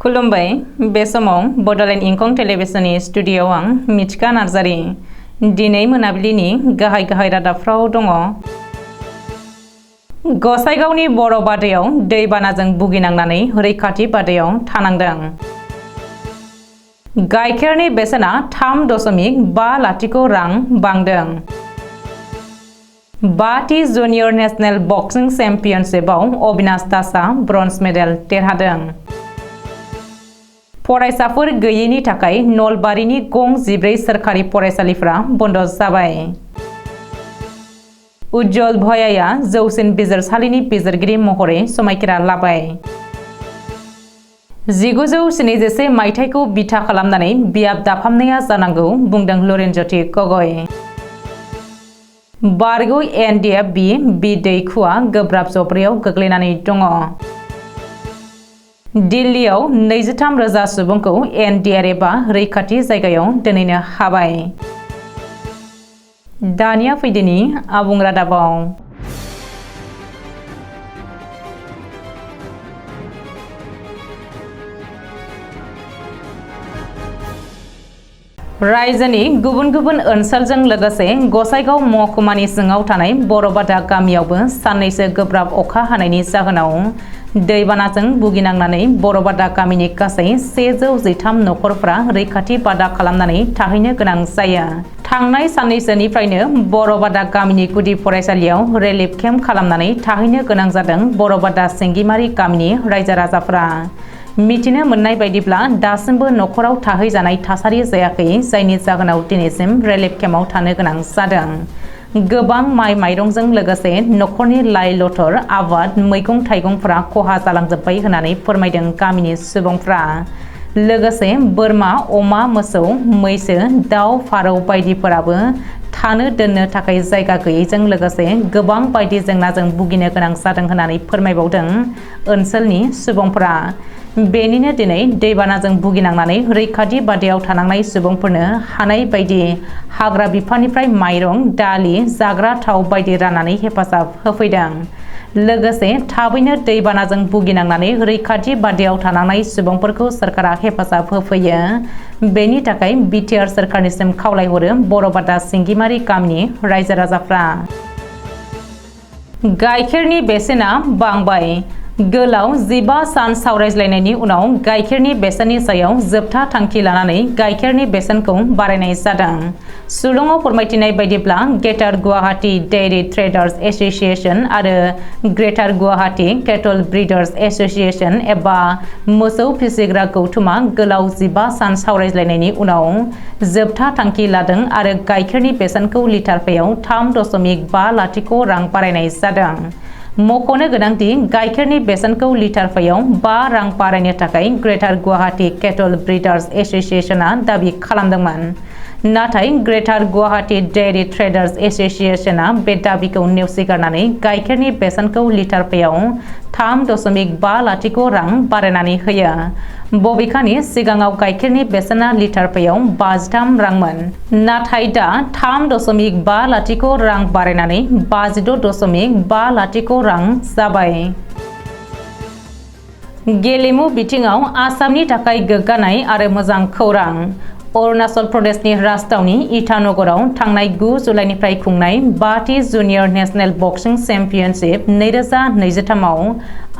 खुलुमबाय बे समाव बडोलेण्ड इंखं टेलिभिजननि स्टुडिय'आव आं मिथिका नार्जारि दिनै मोनाबिलिनि गाहाय रादाबफ्राव दङ। गसाइगावनि बर' बादायाव दैबानाजों भुगिनांनानै रैखाथि बादायाव थानांदों। गाइखेरनि बेसेना 3.50 रां बांदों। 5थि जुनियर नेशनेल बक्सिं चेम्पियनशिपआव अविनाश दासआ ब्रन्ज मेडेल देरहादों। फरायसाफोर गैयैनि थाखाय नलबारिनि गं 14 सोरखारि फरायसालिफ्रा बन्द जाबाय। उज्जवल भयाया जौसिन बिजिरसालिनि बिजिरगिरि महरै समायखिरा लाबाय। 1971 मायथाइखौ बिथा खालामनानै बियाब दाफामनाया जानांगौ बुंदों लरेनज्योति गगৈ। बारगौ एनडिएफबि बि दैखुआ गोब्राब जब्रायाव गोग्लैनानै दङ। दिल्लीयाव 23,000 सुबुंखौ एनडिआरएफआ रैखाथि जायगायाव दोनहैनो हाबाय। दानिया फैदिनि आबुं रादाबाव। रायजोनि गुबुन गुबुन ओनसोलजों लोगोसे गसाइगाव महकुमानि सिङाव थानाय बर'बादा गामियावबो साननैसो गोब्राब अखा हानायनि जाहोनाव दैबानाजों भुगिनांनानै बर'बादा गामिनि गासै 113 नखरफ्रा रैखाथि बादा खालामनानै थाहैनो गोनां जायो। थांनाय साननैसोनिफ्रायनो बर'बादा गामिनि गुदि फरायसालियाव रिलिफ केम्प खालामनानै थाहैनो गोनां जादों बर'बादा सिंगिमारि गामिनि रायजो राजाफ्रा। मिथिनो मोननाय बायदिब्ला दासिमबो नखराव थाहैजानाय थासारि जायाखै, जायनि जाहोनाव दिनैसिम रिलिफ केम्पआव थानो गोनां जादों। गोबां माइ माइरंजों लोगोसे नखरनि लाइ लथर आबाद मैगं थाइगंफोरा खहा जालांजोब्बाय होननानै फोरमायदों गामिनि सुबुंफ्रा। लोगोसे बोरमा अमा मोसौ मैसो दाउ फारौ बायदिफोराबो थानो दोननो थाखाय जायगा गैयैजों लोगोसे गोबां बायदि जेंनाजों भुगिनो गोनां जादों होननानै फोरमायबावदों ओनसोलनि सुबुंफ्रा। बेनिनो दिनै दैबानाजों भुगिनांनानै रैखाथि बादायाव थानांनाय सुबुंफोरनो हानाय बायदि हाग्रा बिफाननिफ्राय माइरं दालि जाग्रा थाव बायदि राननानै हेफाजाब होफैदों। लोगोसे थाबैनो दैबानाजों भुगिनांनानै रैखाथि बादायाव थानांनाय सुबुंफोरखौ सोरखारा हेफाजाब होफैयो, बेनि थाखाय बिटिआर सोरखारनिसिम खावलायहरो बर'बादा सिंगिमारि गामिनि रायजो राजाफ्रा। गाइखेरनि बेसेना बांबाय। गोलाव 15 सान सावरायज्लायनायनि उनाव गाइखेरनि बेसेननि सायाव जोबथा थांखि लानानै गाइखेरनि बेसेनखौ बारायनाय जादों। सुलुङाव फोरमायथिनाय बायदिब्ला ग्रेटार गुवाहाटी डेयरी ट्रेडार्स एसोसिएशन आरो ग्रेटार गुवाहाटी केटल ब्रिडार्स एसोसिएशन एबा मोसौ फिसिग्रा गौथुमा गोलाव 15 सान सावरायज्लायनायनि उनाव जोबथा थांखि लादों आरो गाइखेरनि बेसेनखौ लिटारफायाव 3.50 रां बारायनाय जादों। मख'नो गोनांदि गाइखेरनि बेसेनखौ लिटारफायाव 5 रां बारायनो थाखाय ग्रेटार गुवाहाटी केटल ब्रिडार्स एसोसिएशनआ दाबि खालामदोंमोन। नाथाय ग्रेटार गुवाहाटी डेयरी ट्रेडार्स एसोसिएशनआ बे दाबिखौ नेवसिगारनानै गाइखेरनि बेसेनखौ लिटारफायाव 3.50 रां बारायनानै होयो। बबेखानि सिगाङाव गाइखेरनि बेसेना लिटारफायाव 53 रांमोन, नाथाय दा 3.50 रां बारायनानै 56.50 रां जाबाय। गेलेमु बिथिङाव आसामनि थाखाय गोग्गानाय आरो मोजां खौरां। अरुणाचल प्रदेशनि राजथावनि इटानगराव थांनाय 9 जुलाइनिफ्राय खुंनाय 5थि जुनियर नेशनेल बक्सिं चेम्पियनशिप 2023 आव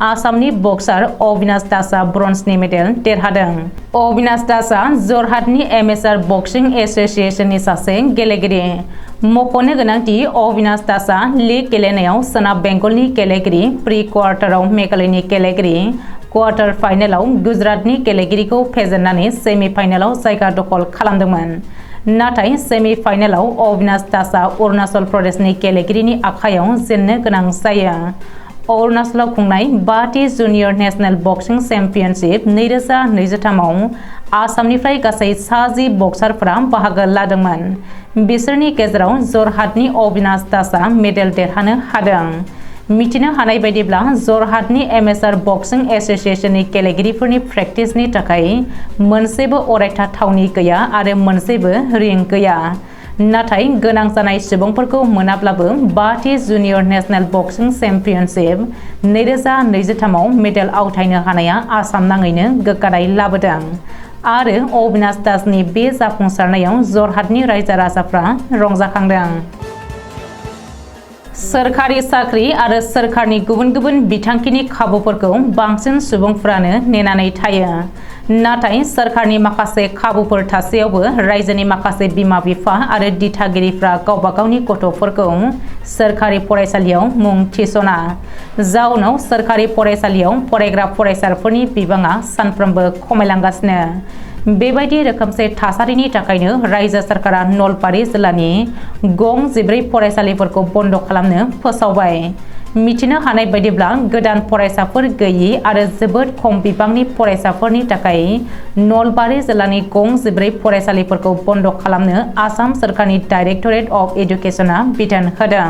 आसामनि बक्सार अविनाश दासआ ब्रन्जनि मेडेल देरहादों। अविनाश दासआ जरहाटनि एमेचार बक्सिं एसोसिएशननि सासे गेलेगिरि। मख'नो गोनांदि अविनाश दासआ लीग गेलेनायाव सोनाब बेंगलनि गेलेगिरि, प्रि क्वार्टाराव मेघालयनि गेलेगिरि, क्वार्टार फाइनेलाव गुजरातनि गेलेगिरिखौ फेजेननानै सेमि फाइनेलाव जायगा दखल खालामदोंमोन। नाथाय सेमि फाइनेलाव अविनाश दासआ अरुणाचल प्रदेशनि गेलेगिरिनि आखायाव जेननो गोनां जायो। अरुणाचलाव खुंनाय 5थि जुनियर नेशनेल बक्सिं चेम्पियनशिप 2023 आव आसामनिफ्राय गासै 10 बक्सारफोरा बाहागो लादोंमोन। बिसोरनि गेजेराव जरहाटनि अविनाश दासआ मेडेल देरहानो हादों। मिथिनो हानाय बायदिब्ला जरहाटनि एमेचार बक्सिं एसोसिएशननि गेलेगिरिफोरनि प्रेक्टिसनि थाखाय मोनसेबो अरायथा थावनि गैया आरो मोनसेबो रिं गैया। नाथाय गोनां जानाय सुबुंफोरखौ मोनाब्लाबो 5थि जुनियर नेशनेल बक्सिं चेम्पियनशिप 2023 आव मेडेल आवथायनो हानाया आसाम नाङैनो गोग्गानाय लाबोदों आरो अबिनाश दासनि बे जाफुंसारनायाव जरहाटनि रायजो राजाफ्रा रंजाखांदों। सोरखारि साख्रि आरो सोरखारनि गुबुन गुबुन बिथांखिनि खाबुफोरखौ बांसिन सुबुंफ्रानो नेनानै थायो। नाथाय सोरखारनि माखासे खाबुफोर थासेयावबो रायजोनि माखासे बिमा-बिफा आरो दिथागिरिफ्रा गावबा गावनि गथ'फोरखौ सोरखारि फरायसालियाव मुं थिसना। जाउनाव सोरखारि फरायसालियाव फरायग्रा फरायसाफोरनि बिबाङा सानफ्रोमबो खमायलांगासिनो। बेबायदि रोखोमसे थासारिनि थाखायनो रायजो सरकारा नलबारि जिल्लानि गं 14 फरायसालिफोरखौ बन्द खालामनो फोसावबाय। मिथिनो हानाय बायदिब्ला गोदान फरायसाफोर गैयि आरो जोबोद खम बिबांनि फरायसाफोरनि थाखाय नलबारि जिल्लानि गं 14 फरायसालिफोरखौ बन्द खालामनो आसाम सोरखारनि डाइरेक्टरेट अफ एडुकेशनआ बिथोन होदों।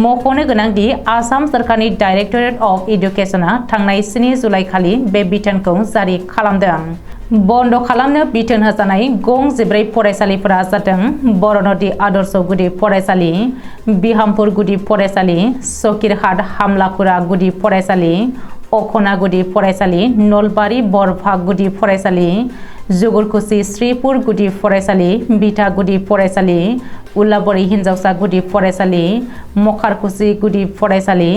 मख'नो गोनांदि आसाम सोरखारनि डाइरेक्टरेट अफ एडुकेशनआ थांनाय 7 जुलाइ खालि बे बिथोनखौ जारि खालामदों। बन्द खालामनो बिथोन होजानाय गं 14 फरायसालिफोरा जादों बरनदि आदर्श गुदि फरायसालि, बिहामपुर गुदि फरायसालि, सकिरहाट हामलाकुरा गुदि फरायसालि, अखना गुदि फरायसालि, नलबारि बरभाग गुदि फरायसालि, जुगुरकुसि श्रीपुर गुदि फरायसालि, बिथा गुदि फरायसालि, उलाबरी हिनजावसा गुदि फरायसालि, मखारकुसि गुदि फरायसालि,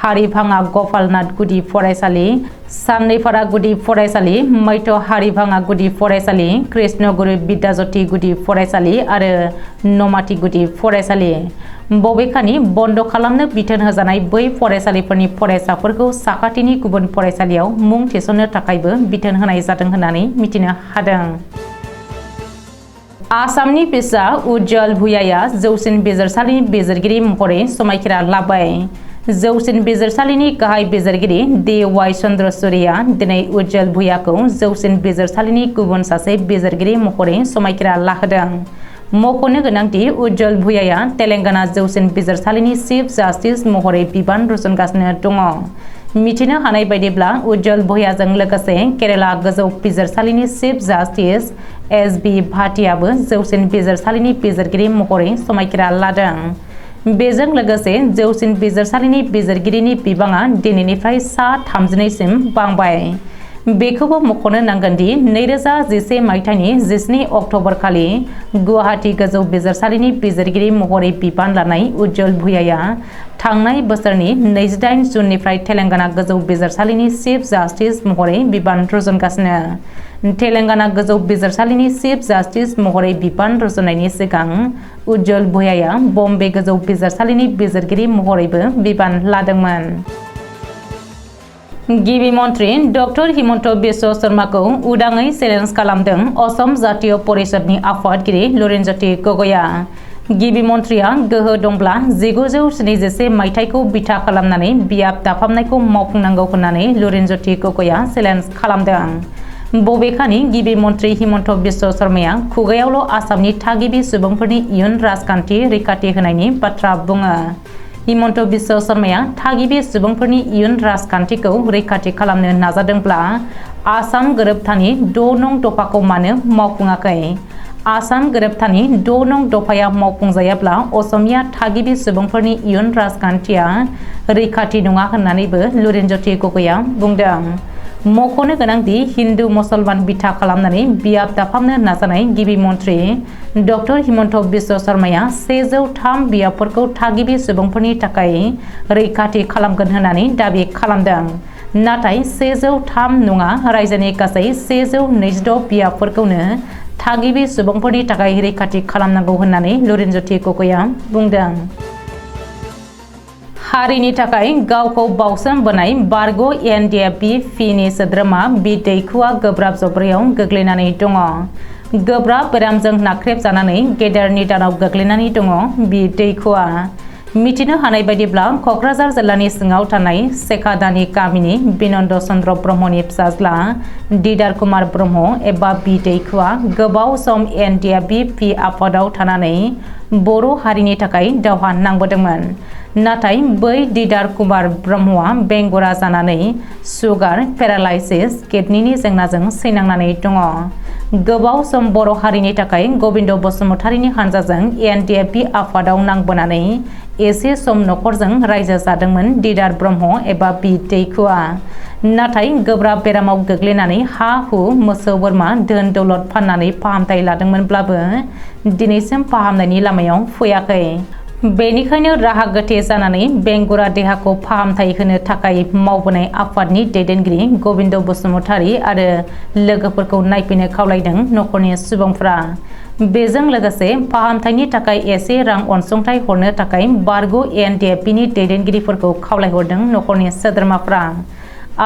हारिभाङा गपालनाथ गुदि फरायसालि, सान्नैफारा गुदि फरायसालि, मैथ हारिभाङा गुदि फरायसालि, कृष्णगुरु बिद्याज्योति गुदि फरायसालि आरो नमाथि गुदि फरायसालि। बबेखानि बन्द खालामनो बिथोन होजानाय बै फरायसालिफोरनि फरायसाफोरखौ साखाथिनि गुबुन फरायसालियाव मुं थिसननो थाखायबो बिथोन होनाय जादों होननानै मिथिनो हादों। आसामनि फिसा उज्जवल भुयाया जौसिन बिजिरसालिनि बिजिरगिरि महरै समायखिरा लाबाय। जौसिन बिजिरसालिनि गाहाय बिजिरगिरि DY चन्द्रचूड़ीया दिनै उज्जवल भुयाखौ जौसिन बिजिरसालिनि गुबुन सासे बिजिरगिरि महरै समायखिरा लाहोदों। मख'नो गोनांदि उज्जवल भुयाया तेलेंगाना जौसिन बिजिरसालिनि चिफ जास्टिस महरै बिबान रुजुनगासिनो दङ। मिथिनो हानाय बायदिब्ला उज्जवल भुयाजों लोगोसे केरेला गोजौ बिजिरसालिनि चिफ जास्टिस SB भाटियाबो जौसिन बिजिरसालिनि बिजिरगिरि महरै समायखिरा लादों। बेजों लोगोसे जौसिन बिजिरसालिनि बिजिरगिरिनि बिबाङा दिनैनिफ्राय सा 32 सिम बांबाय। बेखौबो मख'नो नांगोनदि 2011 मायथाइनि 17 अक्ट'बर खालि गुवाहाटी गोजौ बिजिरसालिनि बिजिरगिरि महरै बिबान लानाय उज्जवल भुयाया थांनाय बोसोरनि 28 जुननिफ्राय तेलेंगाना गोजौ बिजिरसालिनि चिफ जास्टिस महरै बिबान रुजुनगासिनो। तेलेंगाना गोजौ बिजिरसालिनि चिफ जास्टिस महरै बिबान रुजुननायनि सिगां उज्जवल भुयाया बम्बे गोजौ बिजिरसालिनि बिजिरगिरि महरैबो बिबान लादोंमोन। गिबि मन्त्रि डक्टर हिमन्त बिश्व शर्माखौ उदाङै चेलेन्ज खालामदों असम जातीय परिषदनि आफादगिरि लुरिनज्योति गगैआ। गिबि मन्थ्रिया गोहो दंब्ला 1971 मायथाइखौ बिथा खालामनानै बियाब दाफामनायखौ मावफुंनांगौ होननानै लुरिनज्योति गगैआ चेलेन्ज खालामदों। बबेखानि गिबि मन्थ्रि हिमन्त बिश्व शर्माया खुगायावल' आसामनि थागिबि सुबुंफोरनि इयुन राजखान्थि रैखाथि होनायनि बाथ्रा बुङो। हिमन्त बिश्व शर्माया थागिबि सुबुंफोरनि इयुन राजखान्थिखौ रैखाथि खालामनो नाजादोंब्ला आसाम गोरोबथानि 6 नं दफाखौ मानो मावफुङाखै? आसाम गोरोबथानि 6 नं दफाया मावफुंजायाब्ला असमिया थागिबि सुबुंफोरनि इयुन राजखान्थिया रैखाथि नङा होननानैबो लुरिनज्योति गगैआ बुंदों। मख'नो गोनांदि हिन्दु मुसलमान बिथा खालामनानै बियाब दाफामनो नाजानाय गिबि मन्थ्रि डक्टर हिमन्त बिश्व शर्माया 103 बियाबफोरखौ थागिबि सुबुंफोरनि थाखाय रैखाथि खालामगोन होननानै दाबि खालामदों। नाथाय 103 नङा, रायजोनि गासै 126 बियाबफोरखौनो थागिबि सुबुंफोरनि थाखाय रैखाथि खालामनांगौ होननानै लुरिनज्योति गगैआ बुंदों। हारिनि थाखाय गावखौ बावसोमबोनाय बारग' NDFB-नि सोद्रोमा बि दैखुआ गोब्राब जब्रायाव गोग्लैनानै दङ। गोब्राब बेरामजों नाख्रेबजानानै गेदेर निदानाव गोग्लैनानै दङ बि दैखुआ। मिथिनो हानाय बायदिब्ला क'क्राझार जिल्लानि सिङाव थानाय सेकादानि गामिनि बिनन्द चन्द्र ब्रह्मनि फिसाज्ला दिदार कुमार ब्रह्म एबा बि दैखुआ गोबाव सम NDFB आफादाव थानानै बर' हारिनि थाखाय दावहा नांबोदोंमोन। नाथाय बै दिदार कुमार ब्रह्मआ बेंगुरा जानानै सुगार, पेरालाइसिस, किडनिनि जेंनाजों सैनांनानै दङ। गोबाव सम बर' हारिनि थाखाय गबिन्द बसुमतारीनि हानजाजों एनडिएफबि आफादाव नांबोनानै एसे सम नखरजों रायजो जादोंमोन दिदार ब्रह्म एबा बि दैखुआ। नाथाय गोब्राब बेरामाव गोग्लैनानै हा हु मोसौ बोरमा धोन दौलत फाननानै फाहामथाय लादोंमोनब्लाबो दिनैसिम फाहामनायनि लामायाव फैयाखै। बेनिखायनो राहा गोथे जानानै बेंगुरा देहाखौ फाहामथाय होनो थाखाय मावबोनाय आफादनि दैदेनगिरि गबिन्द बसुमतारी आरो लोगोफोरखौ नायफैनो खावलायदों नखरनि सुबुंफ्रा। बेजों लोगोसे फाहामथायनि थाखाय एसे रां अनसुंथाइ हरनो थाखाय बारग' एनडिएफबिनि दैदेनगिरिफोरखौ खावलायहरदों नखरनि सोद्रोमाफ्रा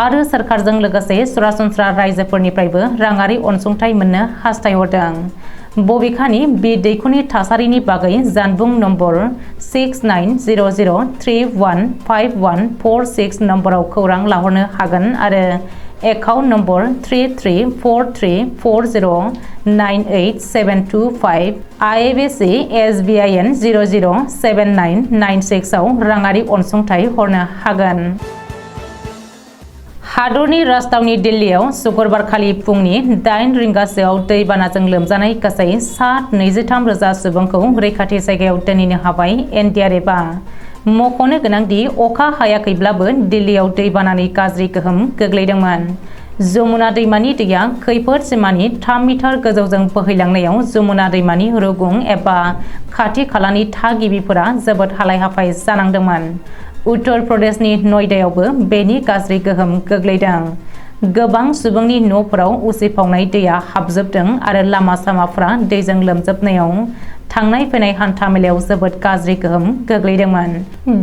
आरो सरकारजों लोगोसे सरासनस्रा रायजोफोरनिफ्रायबो राङारि अनसुंथाइ मोननो हास्थायहरदों। बबेखानि बि दैखुनि थासारिनि बागै जानबुं नम्बर 6900315146 नम्बराव खौरां लाहरनो हागोन आरो एकाउन्ट नम्बर 334340987225 IFSC SBIN 007996 आव राङारि अनसुंथाइ हरनो हागोन। हादरनि राजधानी दिल्लीयाव शुक्रबारखालि फुंनि 8 रिंगासोआव दैबानाजों लोमजानाय गासै 23,000 सुबुंखौ रैखाथि जायगायाव दोनहैनो हाबाय एनडिआरएफआ। मख'नो गोनांदि अखा हायाखैब्लाबो दिल्लीयाव दैबानानि गाज्रि गोहोम गोग्लैदोंमोन। जमुना दैमानि दैया खैफोद सिमानि 3 मिटार गोजौजों बोहैलांनायाव जमुना दैमानि रुगुं एबा खाथि खालानि थागिबिफोरा जोबोद हालाय-हाफाय जानांदोंमोन। उत्तर प्रदेशनि नयदायावबो बेनि गाज्रि गोहोम गोग्लैदों। गोबां सुबुंनि न'फोराव उसिफावनाय दैया हाबजोबदों आरो लामा सामाफोरा दैजों लोमजोबनायाव थांनाय फैनाय हान्था मेलायाव जोबोद गाज्रि गोहोम गोग्लैदोंमोन।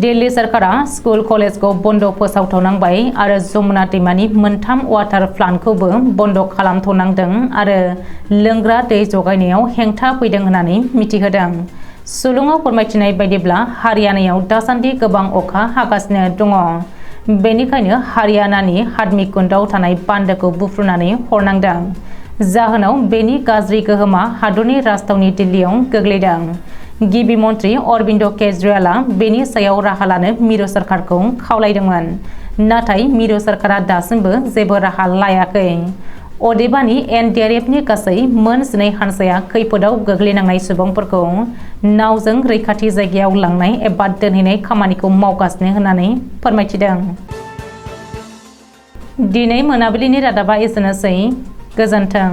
दिल्ली सरकारा स्कुल कलेजखौ बन्द फोसावथ'नांबाय आरो जमुना दैमानि मोनथाम वाटार प्लान्टखौबो बन्द खालामथ'नांदों आरो लोंग्रा दै जगायनायाव हेंथा फैदों होननानै मिथिहोदों। सुलुङाव फोरमायथिनाय बायदिब्ला हारियानायाव दासान्दि गोबां अखा हागासिनो दङ। बेनिखायनो हारियानानि हादमिकुन्दआव थानाय बान्दोखौ बुफ्रुनानै हरनांदों। जाहोनाव बेनि गाज्रि गोहोमा हादरनि राजधानी दिल्लीयाव गोग्लैदों। गिबि मन्त्रि अरबिन्द केजरीवालआ बेनि सायाव राहा लानो मिरु सरकारखौ खावलायदोंमोन। नाथाय मिरु सरकारा दासिमबो जेबो राहा लायाखै। अदेबानि एनडिआरएफनि गासै मोन 12 हानजाया खैफोदाव गोग्लैनांनाय सुबुंफोरखौ नावजों रैखाथि जायगायाव लांनाय एबा दोनहैनाय खामानिखौ मावगासिनो होननानै फोरमायथिदों। दिनै मोनाबिलिनि रादाबा एसेनोसै। गोजोन्थों।